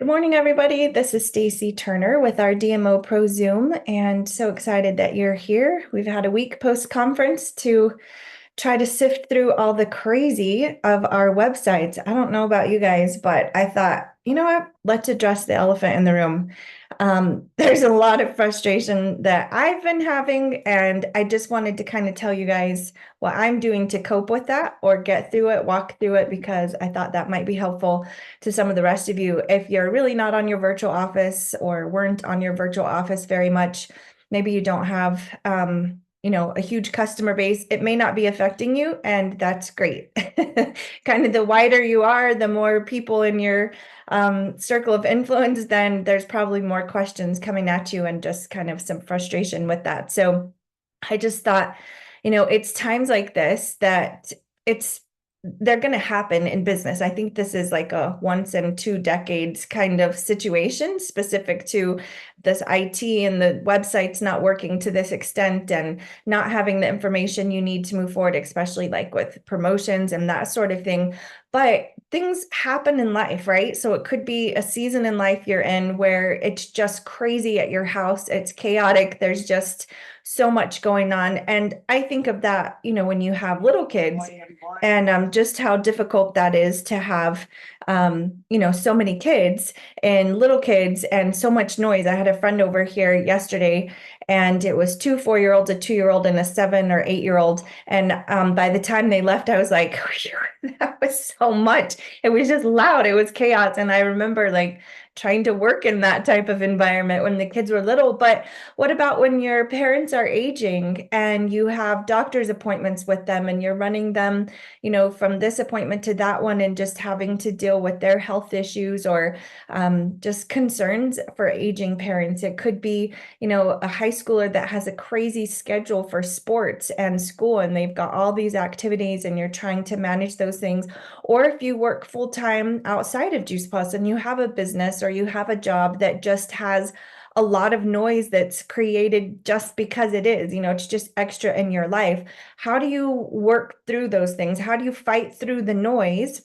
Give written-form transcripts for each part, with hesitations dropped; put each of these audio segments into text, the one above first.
Good morning, everybody. This is Stacy Turner with our DMOpro Zoom, and so excited that you're here. We've had a week post-conference to try to sift through all the crazy of our websites. I don't know about you guys, but I thought, you know what? Let's address the elephant in the room. There's a lot of frustration that I've been having, and I just wanted to kind of tell you guys what I'm doing to cope with that or get through it, walk through it, because I thought that might be helpful to some of the rest of you. If you're really not on your virtual office or weren't on your virtual office very much, maybe you don't have a huge customer base, it may not be affecting you, and that's great. Kind of the wider you are, the more people in your circle of influence, then there's probably more questions coming at you and just kind of some frustration with that. So I just thought, it's times like this that it's they're going to happen in business. I think this is like a once in 2 decades kind of situation specific to this IT and the website's not working to this extent and not having the information you need to move forward, especially like with promotions and that sort of thing. But things happen in life, right? So it could be a season in life you're in where it's just crazy at your house. It's chaotic. There's just so much going on. And I think of that, when you have little kids and just how difficult that is to have, so many kids and little kids and so much noise. I had a friend over here yesterday, and it was 2 4-year-olds, a 2-year-old, and a 7 or 8-year-old. And by the time they left, I was like, that was so much. It was just loud. It was chaos. And I remember like trying to work in that type of environment when the kids were little. But what about when your parents are aging and you have doctor's appointments with them and you're running them, from this appointment to that one and just having to deal with their health issues or just concerns for aging parents? It could be, a high schooler that has a crazy schedule for sports and school, and they've got all these activities and you're trying to manage those things. Or if you work full time outside of Juice Plus and you have a business or you have a job that just has a lot of noise that's created just because it is, it's just extra in your life. How do you work through those things? How do you fight through the noise,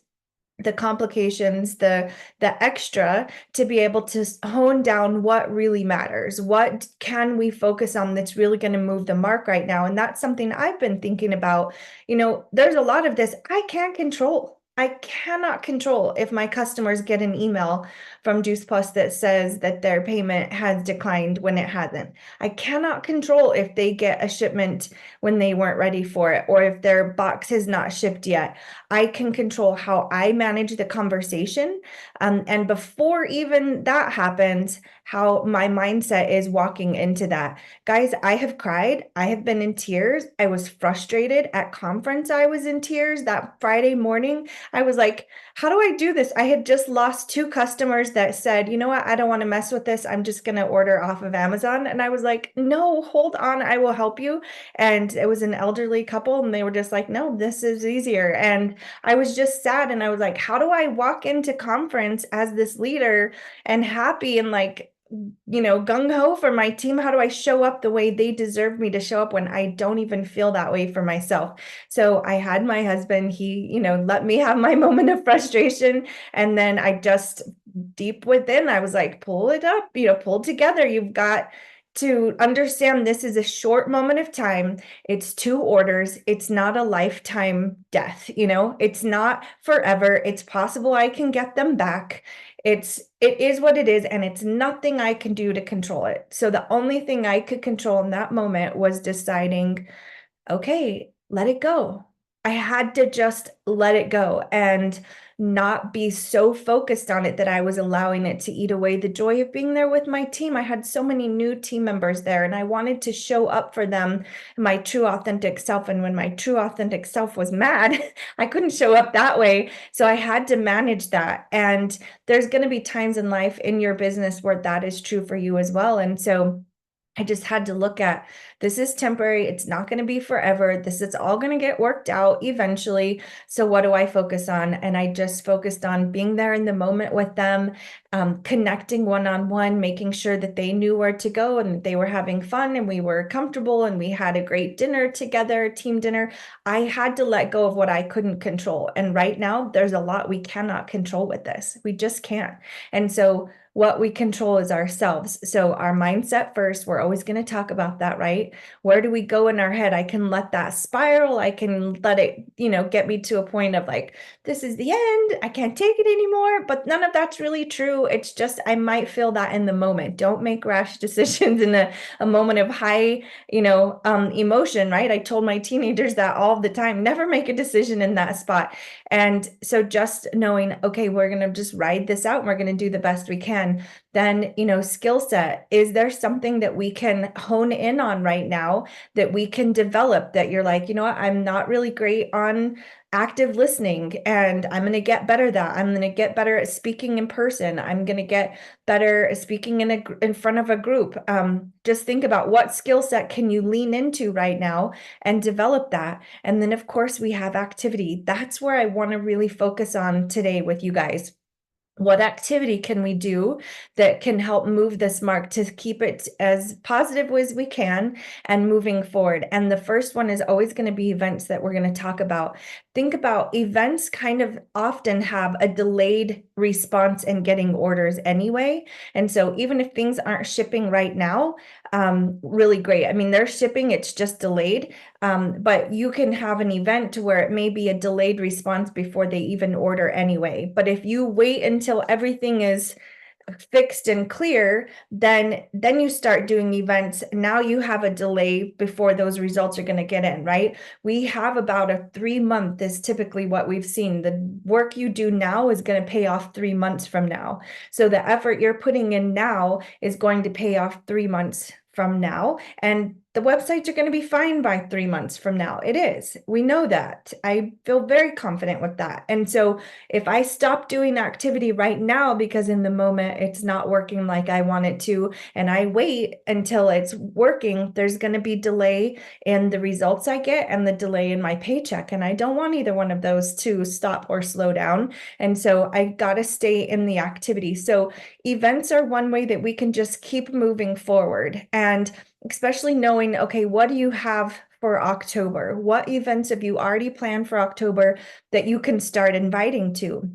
the complications, the extra, to be able to hone down what really matters? What can we focus on that's really going to move the mark right now? And that's something I've been thinking about. There's a lot of this I can't control. I cannot control if my customers get an email from Juice Plus that says that their payment has declined when it hasn't. I cannot control if they get a shipment when they weren't ready for it, or if their box has not shipped yet. I can control how I manage the conversation. And before even that happens, how my mindset is walking into that. Guys, I have cried. I have been in tears. I was frustrated at conference. I was in tears that Friday morning. I was like, how do I do this? I had just lost 2 customers that said, you know what? I don't want to mess with this. I'm just going to order off of Amazon. And I was like, no, hold on. I will help you. And it was an elderly couple, and they were just like, no, this is easier. And I was just sad. And I was like, how do I walk into conference as this leader and happy and like, gung ho for my team? How do I show up the way they deserve me to show up when I don't even feel that way for myself? So I had my husband, he, let me have my moment of frustration. And then I just deep within, I was like, pull it up, pull together. You've got to understand this is a short moment of time. It's 2 orders. It's not a lifetime death. It's not forever. It's possible I can get them back. It is what it is, and it's nothing I can do to control it. So the only thing I could control in that moment was deciding, okay, let it go. I had to just let it go and not be so focused on it that I was allowing it to eat away the joy of being there with my team. I had so many new team members there, and I wanted to show up for them, my true authentic self. And when my true authentic self was mad, I couldn't show up that way. So I had to manage that. And there's going to be times in life in your business where that is true for you as well. And so I just had to look at, this is temporary. It's not going to be forever. This is all going to get worked out eventually. So what do I focus on? And I just focused on being there in the moment with them, connecting one-on-one, making sure that they knew where to go and that they were having fun and we were comfortable and we had a great dinner together, team dinner. I had to let go of what I couldn't control. And right now, there's a lot we cannot control with this. We just can't. And so what we control is ourselves. So our mindset first, we're always going to talk about that, right? Where do we go in our head? I can let that spiral. I can let it, get me to a point of like, this is the end. I can't take it anymore. But none of that's really true. It's just, I might feel that in the moment. Don't make rash decisions in a moment of high, emotion, right? I told my teenagers that all the time, never make a decision in that spot. And so just knowing, okay, we're going to just ride this out and we're going to do the best we can. Then, skill set, is there something that we can hone in on right now that we can develop that you're like, what, I'm not really great on active listening and I'm going to get better at that. I'm going to get better at speaking in person. I'm going to get better at speaking in front of a group. Just think about what skill set can you lean into right now and develop that. And then of course we have activity. That's where I want to really focus on today with you guys. What activity can we do that can help move this mark to keep it as positive as we can and moving forward? And the first one is always going to be events that we're going to talk about. Think about events kind of often have a delayed response in getting orders anyway. And so even if things aren't shipping right now, really great. I mean, they're shipping, it's just delayed. But you can have an event where it may be a delayed response before they even order anyway. But if you wait until everything is fixed and clear, then you start doing events. Now you have a delay before those results are going to get in, right? We have about a 3 month is typically what we've seen. The work you do now is going to pay off 3 months from now. So the effort you're putting in now is going to pay off 3 months from now. And the websites are going to be fine by 3 months from now. It is. We know that. I feel very confident with that. And so if I stop doing activity right now because in the moment it's not working like I want it to, and I wait until it's working, there's going to be delay in the results I get and the delay in my paycheck. And I don't want either one of those to stop or slow down. And so I got to stay in the activity. So events are one way that we can just keep moving forward. And especially knowing, okay, what do you have for October? What events have you already planned for October that you can start inviting to?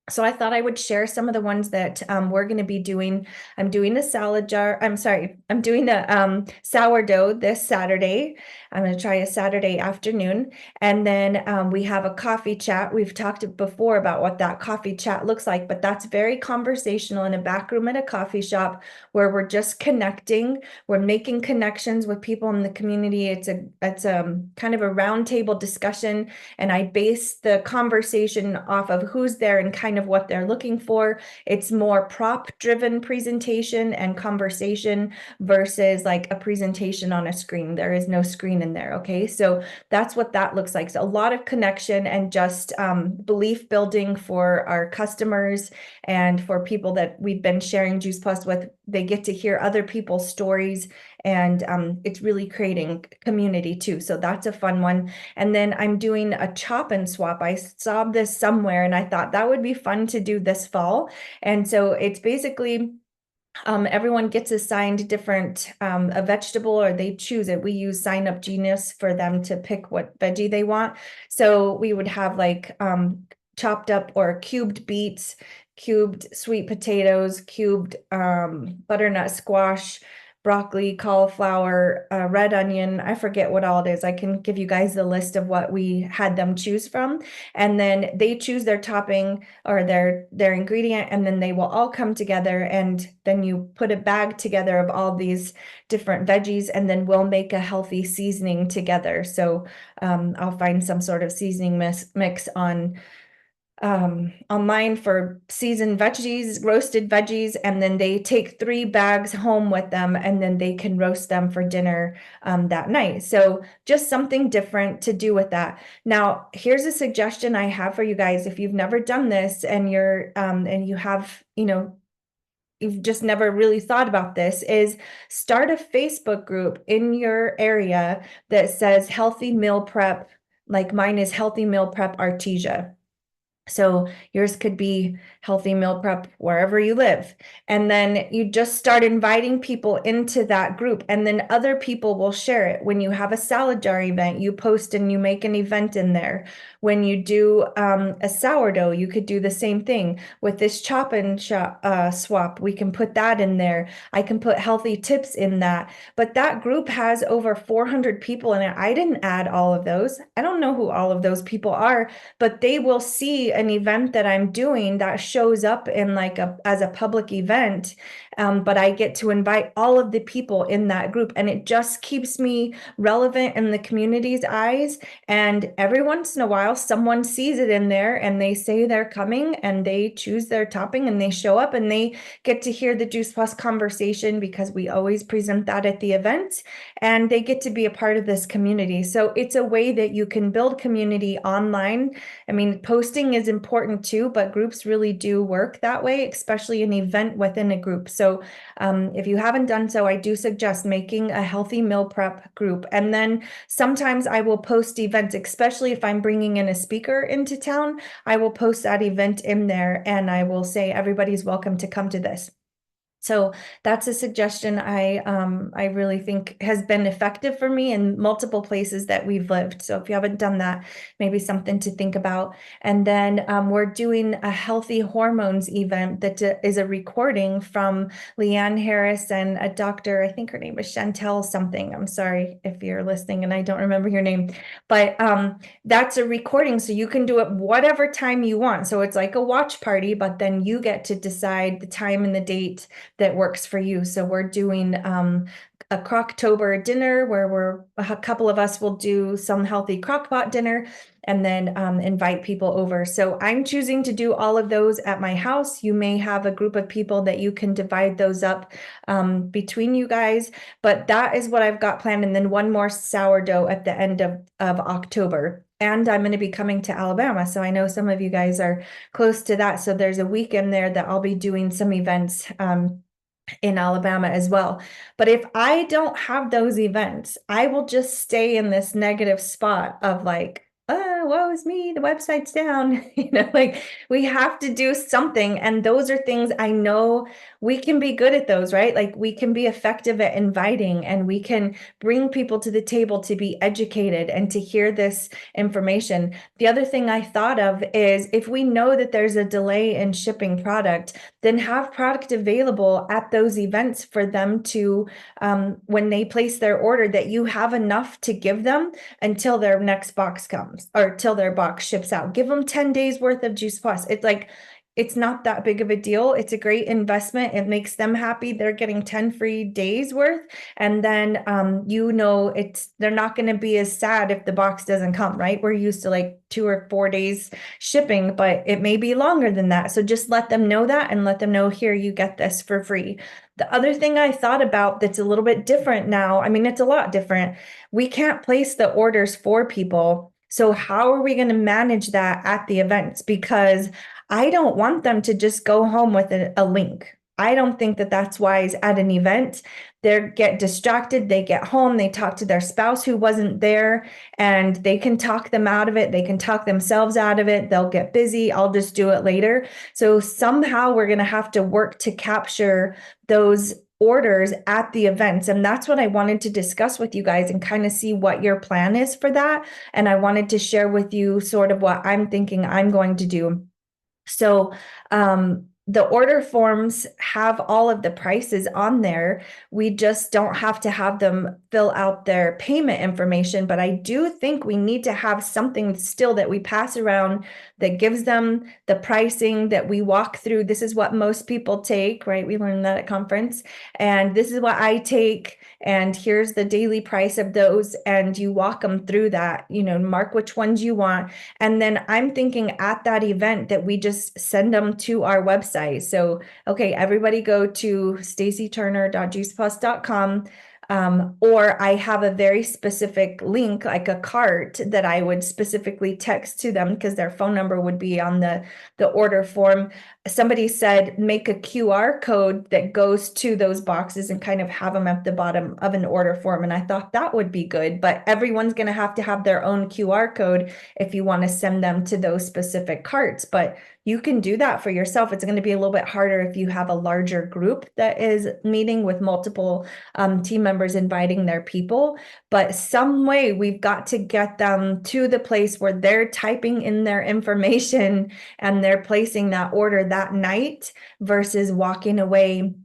So I thought I would share some of the ones that we're going to be doing. I'm doing the salad jar. I'm sorry. I'm doing the sourdough this Saturday. I'm going to try a Saturday afternoon. And then we have a coffee chat. We've talked before about what that coffee chat looks like, but that's very conversational in a back room at a coffee shop where we're just connecting. We're making connections with people in the community. It's a kind of a roundtable discussion. And I base the conversation off of who's there and kind of what they're looking for. It's more prop-driven presentation and conversation versus like a presentation on a screen. There is no screen in there, okay? So that's what that looks like. So a lot of connection and just belief building for our customers and for people that we've been sharing Juice Plus with. They get to hear other people's stories and it's really creating community too. So that's a fun one. And then I'm doing a chop and swap. I saw this somewhere and I thought that would be fun to do this fall. And so it's basically everyone gets assigned different a vegetable or they choose it. We use Sign Up Genius for them to pick what veggie they want. So we would have like chopped up or cubed beets, cubed sweet potatoes, cubed butternut squash, broccoli, cauliflower, red onion. I forget what all it is. I can give you guys the list of what we had them choose from. And then they choose their topping or their ingredient, and then they will all come together. And then you put a bag together of all these different veggies, and then we'll make a healthy seasoning together. So I'll find some sort of seasoning mix online for seasoned veggies, roasted veggies, and then they take 3 bags home with them and then they can roast them for dinner that night. So just something different to do with that. Now, here's a suggestion I have for you guys. If you've never done this and you're and you have, you've just never really thought about this, is start a Facebook group in your area that says healthy meal prep. Like mine is healthy meal prep Artesia. So yours could be healthy meal prep wherever you live. And then you just start inviting people into that group, and then other people will share it. When you have a salad jar event, you post and you make an event in there. When you do a sourdough, you could do the same thing. With this chop and swap, we can put that in there. I can put healthy tips in that. But that group has over 400 people in it. I didn't add all of those. I don't know who all of those people are, but they will see an event that I'm doing that shows up in like as a public event. But I get to invite all of the people in that group, and it just keeps me relevant in the community's eyes. And every once in a while, someone sees it in there and they say they're coming and they choose their topping and they show up and they get to hear the Juice Plus conversation, because we always present that at the event, and they get to be a part of this community. So it's a way that you can build community online. I mean, posting is important too, but groups really do work that way, especially an event within a group. So if you haven't done so, I do suggest making a healthy meal prep group. And then sometimes I will post events, especially if I'm bringing in a speaker into town. I will post that event in there and I will say, everybody's welcome to come to this. So that's a suggestion I really think has been effective for me in multiple places that we've lived. So if you haven't done that, maybe something to think about. And then we're doing a healthy hormones event that is a recording from Leanne Harris and a doctor, I think her name is Chantel something. I'm sorry if you're listening and I don't remember your name, but that's a recording. So you can do it whatever time you want. So it's like a watch party, but then you get to decide the time and the date that works for you. So we're doing a Crocktober dinner where a couple of us will do some healthy crockpot dinner and then invite people over. So I'm choosing to do all of those at my house. You may have a group of people that you can divide those up between you guys, but that is what I've got planned. And then one more sourdough at the end of October. And I'm going to be coming to Alabama. So I know some of you guys are close to that. So there's a weekend there that I'll be doing some events in Alabama as well. But if I don't have those events, I will just stay in this negative spot of like, oh, woe is me, the website's down. Like we have to do something. And those are things I know we can be good at those, right? Like we can be effective at inviting, and we can bring people to the table to be educated and to hear this information. The other thing I thought of is, if we know that there's a delay in shipping product, then have product available at those events for them to, when they place their order, that you have enough to give them until their next box comes, or till their box ships out. Give them 10 days worth of Juice Plus. It's like, it's not that big of a deal. It's a great investment. It makes them happy. They're getting 10 free days worth. And then, they're not going to be as sad if the box doesn't come, right? We're used to like 2 or 4 days shipping, but it may be longer than that. So just let them know that, and let them know, here, you get this for free. The other thing I thought about that's a little bit different now, I mean, it's a lot different. We can't place the orders for people. So how are we going to manage that at the events? Because I don't want them to just go home with a link. I don't think that that's wise at an event. They get distracted, they get home, they talk to their spouse who wasn't there, and they can talk them out of it. They can talk themselves out of it. They'll get busy. I'll just do it later. So somehow we're going to have to work to capture those orders at the events. And that's what I wanted to discuss with you guys and kind of see what your plan is for that. And I wanted to share with you sort of what I'm thinking I'm going to do. So the order forms have all of the prices on there. We just don't have to have them fill out their payment information. But I do think we need to have something still that we pass around that gives them the pricing, that we walk through. This is what most people take, right? We learned that at conference. And this is what I take. And here's the daily price of those. And you walk them through that, mark which ones you want. And then I'm thinking at that event that we just send them to our website. So, okay, everybody go to stacyturner.juiceplus.com. Or I have a very specific link, like a cart that I would specifically text to them because their phone number would be on the order form. Somebody said make a QR code that goes to those boxes and kind of have them at the bottom of an order form. And I thought that would be good, but everyone's going to have their own QR code if you want to send them to those specific carts. But you can do that for yourself. It's going to be a little bit harder if you have a larger group that is meeting with multiple team members inviting their people. But some way we've got to get them to the place where they're typing in their information and they're placing that order that night versus walking away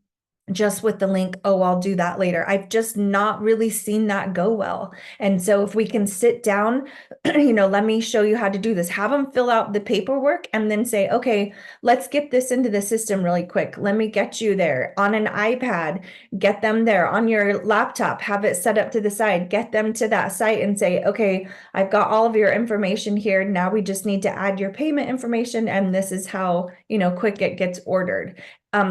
just with the link, oh, I'll do that later. I've just not really seen that go well. And so if we can sit down, let me show you how to do this. Have them fill out the paperwork and then say, okay, let's get this into the system really quick. Let me get you there on an iPad, get them there on your laptop, have it set up to the side, get them to that site and say, okay, I've got all of your information here. Now we just need to add your payment information. And this is how, quick it gets ordered.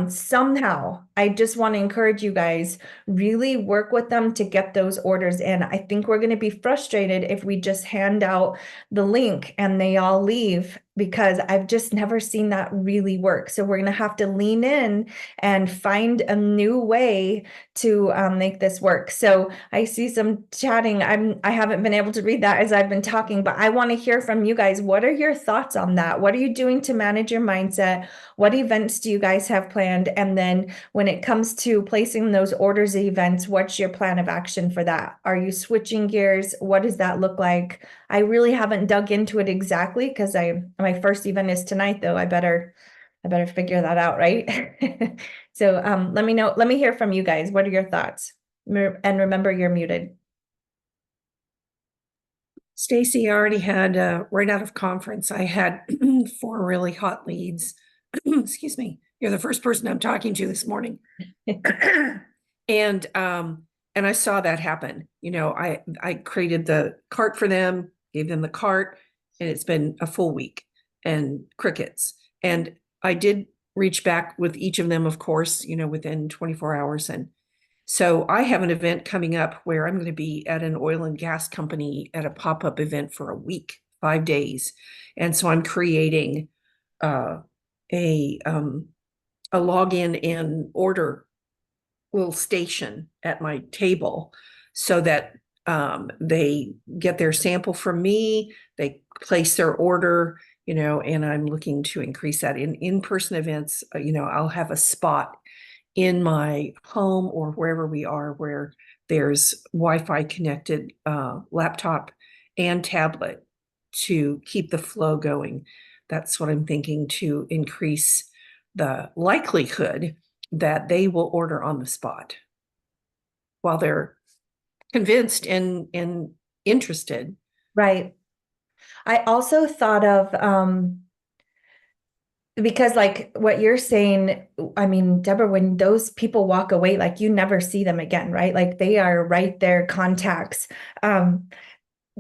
Somehow, I just want to encourage you guys, really work with them to get those orders in. I think we're going to be frustrated if we just hand out the link and they all leave because I've just never seen that really work. So we're going to have to lean in and find a new way to make this work. So I see some chatting. I haven't been able to read that as I've been talking, but I want to hear from you guys. What are your thoughts on that? What are you doing to manage your mindset? What events do you guys have planned? And then when it comes to placing those orders of events, what's your plan of action for that? Are you switching gears? What does that look like? I really haven't dug into it exactly because my first event is tonight though. I better figure that out, right? So let me know. Let me hear from you guys. What are your thoughts? And remember, you're muted. Stacy, I already had right out of conference. I had 4 really hot leads. Excuse me. You're the first person I'm talking to this morning. And I saw that happen. I created the cart for them, gave them the cart, and it's been a full week and crickets. And I did reach back with each of them, of course, within 24 hours. And so I have an event coming up where I'm going to be at an oil and gas company at a pop-up event for a week, 5 days. And so I'm creating a login and order little station at my table so that they get their sample from me, they place their order, and I'm looking to increase that in-person events. I'll have a spot in my home or wherever we are where there's Wi-Fi connected laptop and tablet to keep the flow going. That's what I'm thinking, to increase the likelihood that they will order on the spot while they're convinced and interested. Right. I also thought of because like what you're saying, I mean, Deborah, when those people walk away, like you never see them again, right? Like they are right there contacts.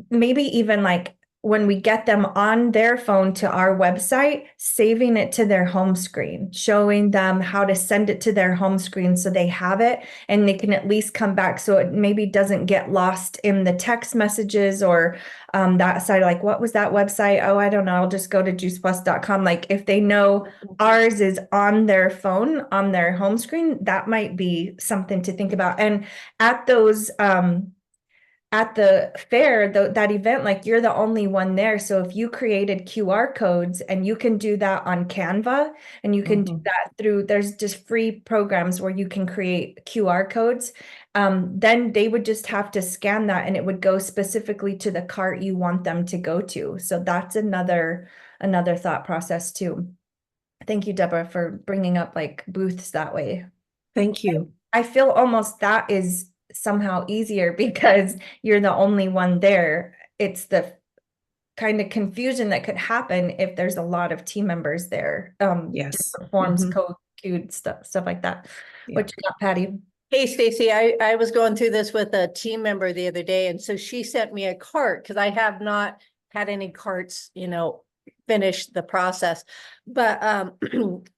Maybe even like when we get them on their phone to our website, saving it to their home screen, showing them how to send it to their home screen so they have it and they can at least come back so it maybe doesn't get lost in the text messages or that side, like, what was that website? Oh, I don't know. I'll just go to juiceplus.com. Like if they know ours is on their phone, on their home screen, that might be something to think about. And at those, at the fair, that event, like you're the only one there. So if you created QR codes and you can do that on Canva and you can do that through, there's just free programs where you can create QR codes. Then they would just have to scan that and it would go specifically to the cart you want them to go to. So that's another thought process too. Thank you, Deborah, for bringing up like booths that way. Thank you. I feel almost that is somehow easier because you're the only one there. It's the kind of confusion that could happen if there's a lot of team members there. Yes. Forms, code, stuff like that. Yeah. What you got, Patty? Hey, Stacy, I was going through this with a team member the other day, and so she sent me a cart because I have not had any carts, finish the process. But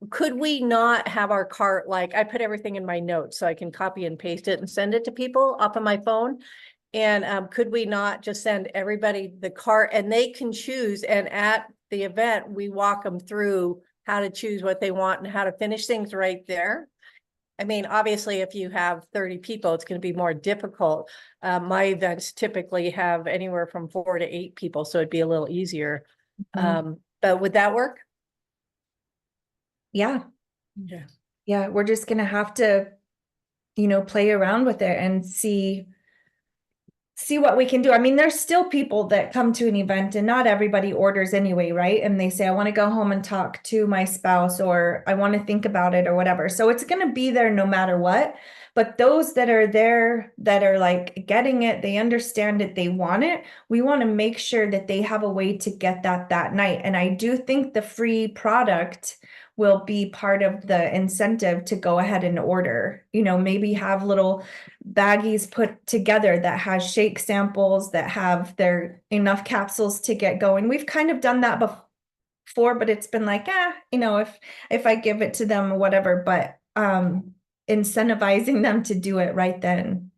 could we not have our cart, like, I put everything in my notes so I can copy and paste it and send it to people off of my phone? And could we not just send everybody the cart and they can choose, and at the event, we walk them through how to choose what they want and how to finish things right there? I mean, obviously, if you have 30 people, it's going to be more difficult. My events typically have anywhere from 4 to 8 people, so it'd be a little easier. But would that work? Yeah. Yeah. Yeah. We're just going to have to, play around with it and see what we can do. I mean, there's still people that come to an event and not everybody orders anyway, right? And they say, I want to go home and talk to my spouse, or I want to think about it, or whatever. So it's going to be there no matter what. But those that are there, that are like getting it, they understand it, they want it, we want to make sure that they have a way to get that night. And I do think the free product will be part of the incentive to go ahead and order, maybe have little baggies put together that has shake samples that have their enough capsules to get going. We've kind of done that before, but it's been like, if I give it to them or whatever, but incentivizing them to do it right then.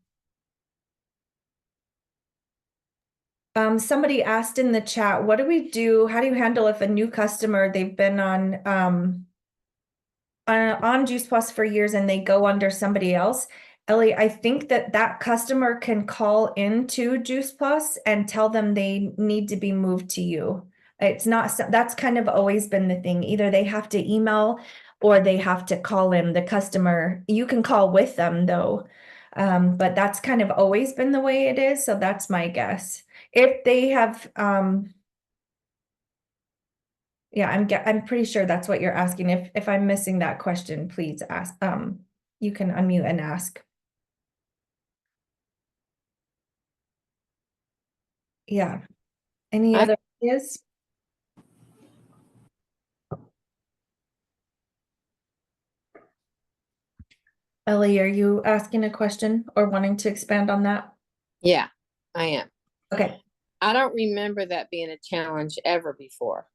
Somebody asked in the chat, what do we do? How do you handle if a new customer, they've been on Juice Plus for years and they go under somebody else? Ellie, I think that customer can call into Juice Plus and tell them they need to be moved to you. It's not, that's kind of always been the thing. Either they have to email or they have to call in the customer. You can call with them though. But that's kind of always been the way it is. So that's my guess. If they have, yeah, I'm pretty sure that's what you're asking. If I'm missing that question, please ask. You can unmute and ask. Yeah. Any other ideas? Ellie, are you asking a question or wanting to expand on that? Yeah, I am. Okay. I don't remember that being a challenge ever before.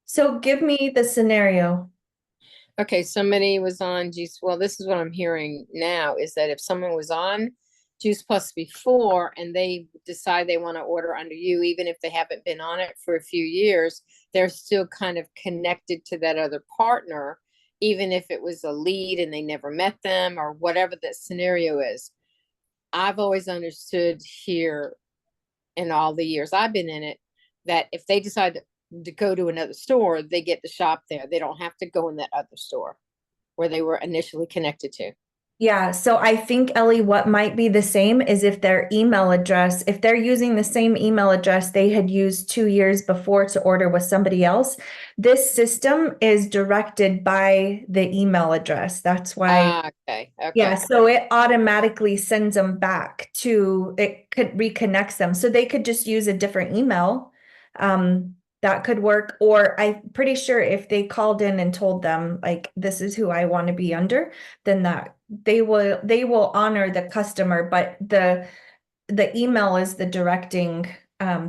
So give me the scenario. Okay, somebody was on Juice. Well, this is what I'm hearing now is that if someone was on Juice Plus before and they decide they want to order under you, even if they haven't been on it for a few years, they're still kind of connected to that other partner, even if it was a lead and they never met them or whatever that scenario is. I've always understood here in all the years I've been in it, that if they decide to go to another store, they get to shop there. They don't have to go in that other store where they were initially connected to. Yeah, so I think, Ellie, what might be the same is if their email address, if they're using the same email address they had used 2 years before to order with somebody else, this system is directed by the email address. That's why. Okay. Yeah, so it automatically sends them back to, it could reconnects them. So they could just use a different email. That could work. Or I'm pretty sure if they called in and told them, like, this is who I want to be under, then that they will honor the customer, but the email is the directing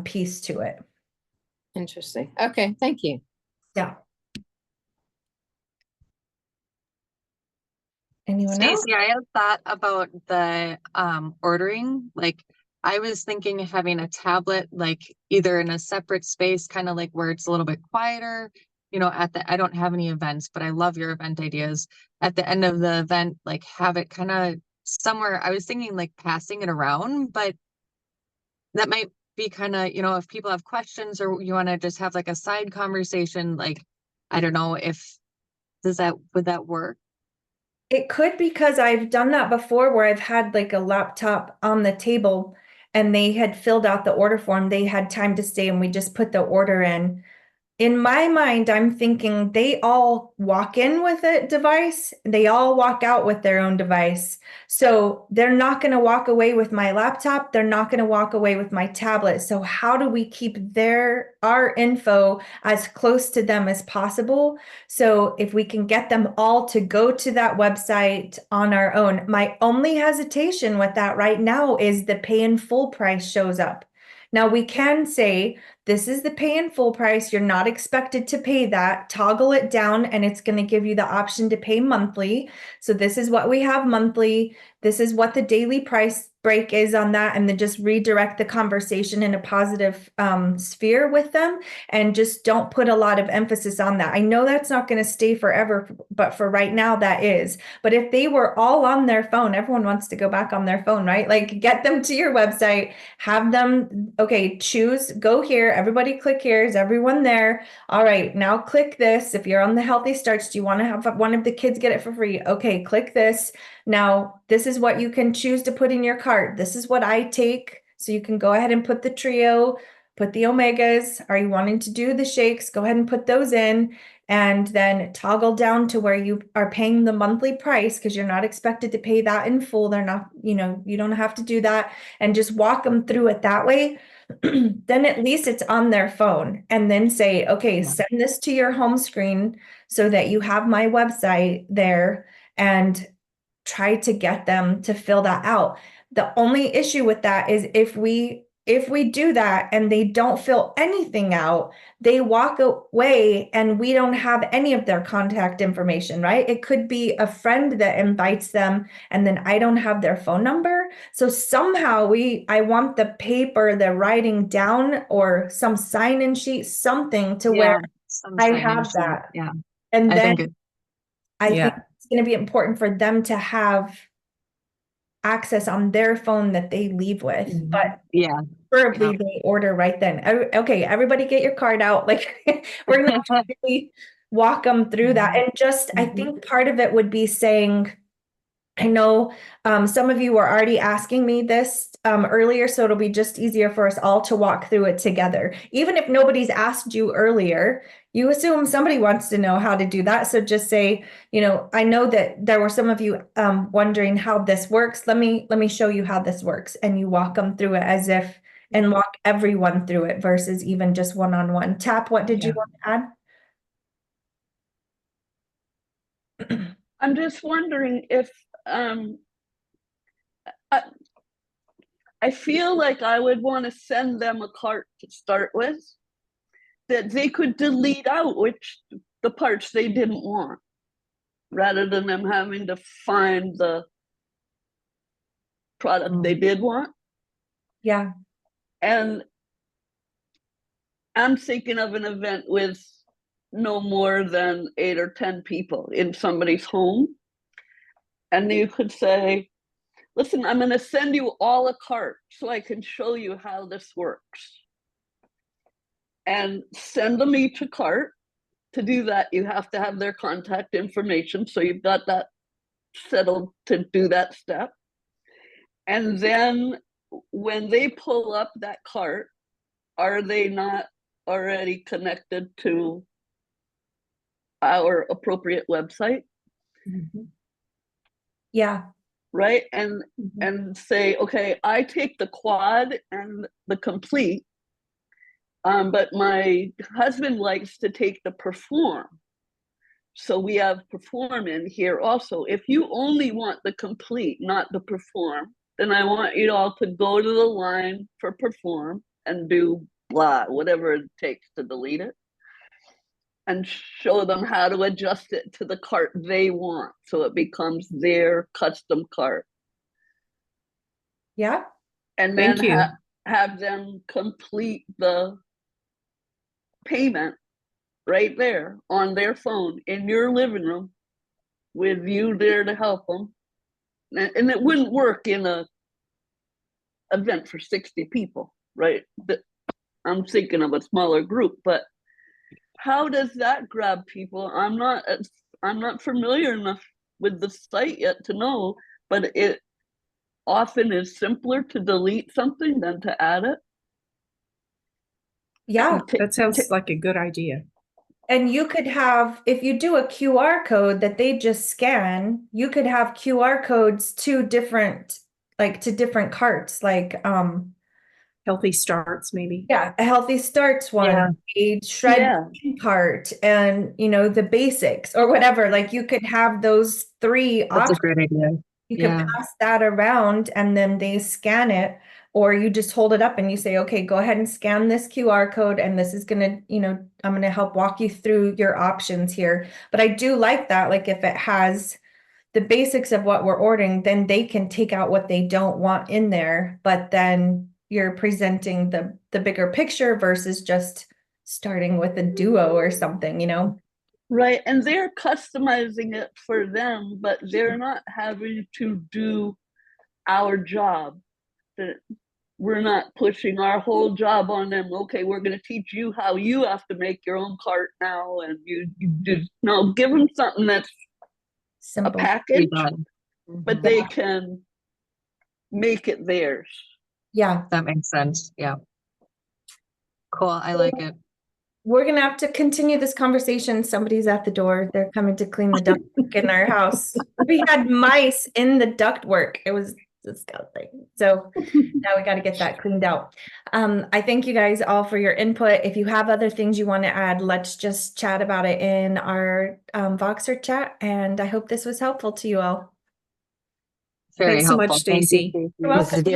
piece to it. Interesting. Okay, thank you. Yeah. Anyone else? Stacey, I had thought about the ordering. Like, I was thinking of having a tablet, like either in a separate space, kind of like where it's a little bit quieter. I don't have any events, but I love your event ideas. At the end of the event, like have it kind of somewhere. I was thinking like passing it around, but that might be kind of, if people have questions or you want to just have like a side conversation, like, I don't know would that work? It could, because I've done that before where I've had like a laptop on the table and they had filled out the order form. They had time to stay and we just put the order in. In my mind, I'm thinking they all walk in with a device. They all walk out with their own device. So they're not going to walk away with my laptop. They're not going to walk away with my tablet. So how do we keep our info as close to them as possible? So if we can get them all to go to that website on our own, my only hesitation with that right now is the pay in full price shows up. Now we can say this is the pay in full price. You're not expected to pay that. Toggle it down and it's going to give you the option to pay monthly. So this is what we have monthly. This is what the daily price break is on that, and then just redirect the conversation in a positive sphere with them, and just don't put a lot of emphasis on that. I know that's not going to stay forever, but for right now that is. But if they were all on their phone, everyone wants to go back on their phone, right? Like, get them to your website, have them, okay, choose, go here, everybody click here, is everyone there? All right, now click this. If you're on the Healthy Starts, do you want to have one of the kids get it for free? Okay, click this. Now, this is what you can choose to put in your cart. This is what I take. So you can go ahead and put the trio, put the omegas. Are you wanting to do the shakes? Go ahead and put those in, and then toggle down to where you are paying the monthly price, because you're not expected to pay that in full. They're not, you don't have to do that, and just walk them through it that way. Then at least it's on their phone, and then say, okay, send this to your home screen so that you have my website there, and try to get them to fill that out. The only issue with that is if we do that and they don't fill anything out, they walk away and we don't have any of their contact information, right? It could be a friend that invites them and then I don't have their phone number. So somehow I want the paper, the writing down, or some sign-in sheet, something to where some I signage have sheet. that. Yeah, And I then think I Yeah. think it's going to be important for them to have access on their phone that they leave with, Mhm. but yeah. preferably they order right then. Okay, everybody get your card out. Like, we're going to really walk them through that. And just, I think part of it would be saying, I know some of you were already asking me this earlier, so it'll be just easier for us all to walk through it together. Even if nobody's asked you earlier, you assume somebody wants to know how to do that. So just say, I know that there were some of you wondering how this works. Let me show you how this works. And you walk them through it as if, and walk everyone through it versus even just one-on-one. Tap, what did you want to add? I'm just wondering if I feel like I would want to send them a cart to start with that they could delete out the parts they didn't want, rather than them having to find the product they did want. Yeah. And I'm thinking of an event with no more than 8 or 10 people in somebody's home. And you could say, listen, I'm going to send you all a cart so I can show you how this works. And send them each a cart. To do that, you have to have their contact information. So you've got that settled to do that step. And then when they pull up that cart, are they not already connected to our appropriate website? Yeah. Right. And say, okay, I take the quad and the complete, but my husband likes to take the perform. So we have perform in here also. If you only want the complete, not the perform, then I want you all to go to the line for perform and do blah, whatever it takes to delete it, and show them how to adjust it to the cart they want, so it becomes their custom cart. Yeah. And then Thank you. have them complete the payment right there on their phone in your living room with you there to help them. And it wouldn't work in a event for 60 people, right? I'm thinking of a smaller group, but how does that grab people? I'm not familiar enough with the site yet to know, but it often is simpler to delete something than to add it. Yeah. That sounds like a good idea. And you could have, if you do a QR code that they just scan, you could have QR codes to different carts, like, Healthy Starts, maybe. yeah, a Healthy Starts one, a shred cart, and, the basics or whatever. Like, you could have those three That's options. a great idea. You could pass that around and then they scan it. or you just hold it up and you say, okay, go ahead and scan this QR code, and this is gonna, I'm gonna help walk you through your options here. But I do like that, like if it has the basics of what we're ordering, then they can take out what they don't want in there, but then you're presenting the bigger picture versus just starting with a duo or something, Right, and they're customizing it for them, but they're not having to do our job. That we're not pushing our whole job on them. Okay, we're going to teach you how you have to make your own cart now, and you just no, give them something that's Simple. a package, Redone. but Mhm. they can make it theirs. Yeah. That makes sense. Yeah. Cool. I like it. We're gonna have to continue this conversation. Somebody's at the door. They're coming to clean the ductwork in our house. We had mice in the ductwork. It was disgusting. So now we got to get that cleaned out. I thank you guys all for your input. If you have other things you want to add, let's just chat about it in our Voxer chat. And I hope this was helpful to you all. Very Thanks so much, helpful. Thank you, Stacy. Stacy. You're welcome.